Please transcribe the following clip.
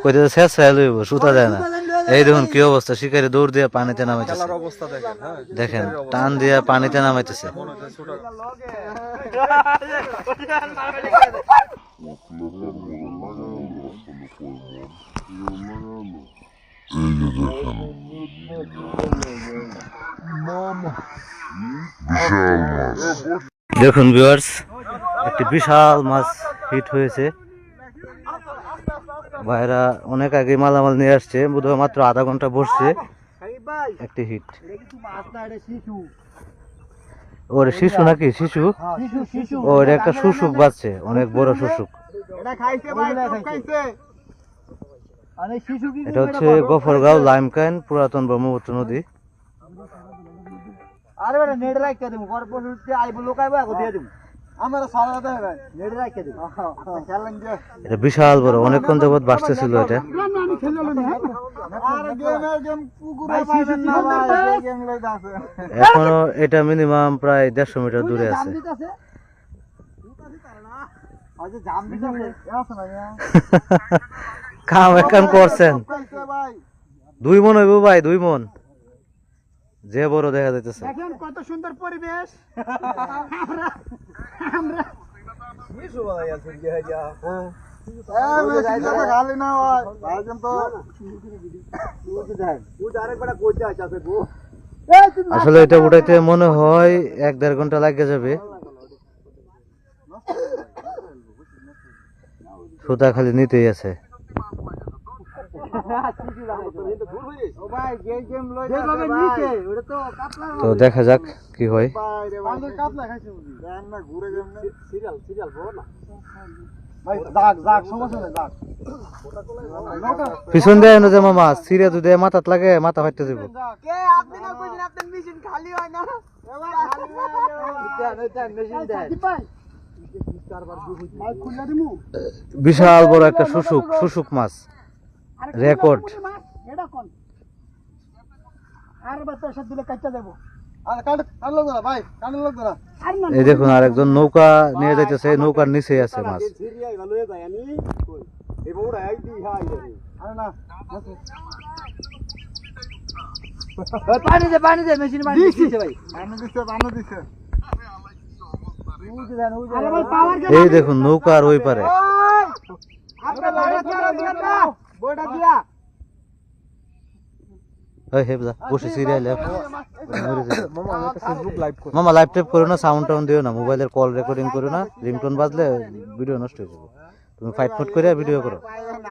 কইতে শেষ হয়ে লইব সুতা যায় না। এই দেখুন কি অবস্থা, শিকারি দৌড় দিয়ে পানিতে নামাইতেছে, দেখেন টান দিয়ে পানিতে নামাইতেছে। দেখুন ভিউয়ার্স, একটি বিশাল মাছ হিট হয়েছে। ভাইরা অনেক আগে মালামাল নিয়ে আসছে, বোধহয় মাত্র আধা ঘন্টা বসছে, একটি হিট। ওরে শিশু নাকি? শিশু, ওর একটা শুশুক বাজছে, অনেক বড় শুশুক। এটা হচ্ছে গফরগাঁও লাইমকাইন পুরাতন ব্রহ্মপুত্র নদী। এটা বিশাল বড়, অনেকক্ষণ যাবৎ বাঁচতেছিল এটা। এখনো এটা মিনিমাম প্রায় 150 মিটার দূরে আছে। কাম এখন করছেন 2 মন হইব ভাই, 2 মন, যে বড় দেখা যাইতেছে। দেখেন কত সুন্দর পরিবেশ। আসলে এটা উঠাইতে মনে হয় 1-1.5 ঘন্টা লাগে যাবে। সুতা খালি নিতেই আছে। তো দেখা যাক কি হয়। পিছন দিয়ে এনে যে মামা সিরে যদি মাথাত লাগে মাথা ফাটতে যাব। বিশাল বড় একটা শুশুক মাছ, রেকর্ড। এই দেখুন আরেকজন নৌকা নিয়ে যাইতেছে, নৌকার নিচে আছে মাছ। এই দেখুন নৌকার ওই পারে। মামা লাইভ টাইপ করো না, সাউন্ড টাউন দিও না, মোবাইলের কল রেকর্ডিং করো না, রিংটোন বাজলে ভিডিও নষ্ট হয়ে যাবে। তুমি ফাইট ফুট করে ভিডিও করো।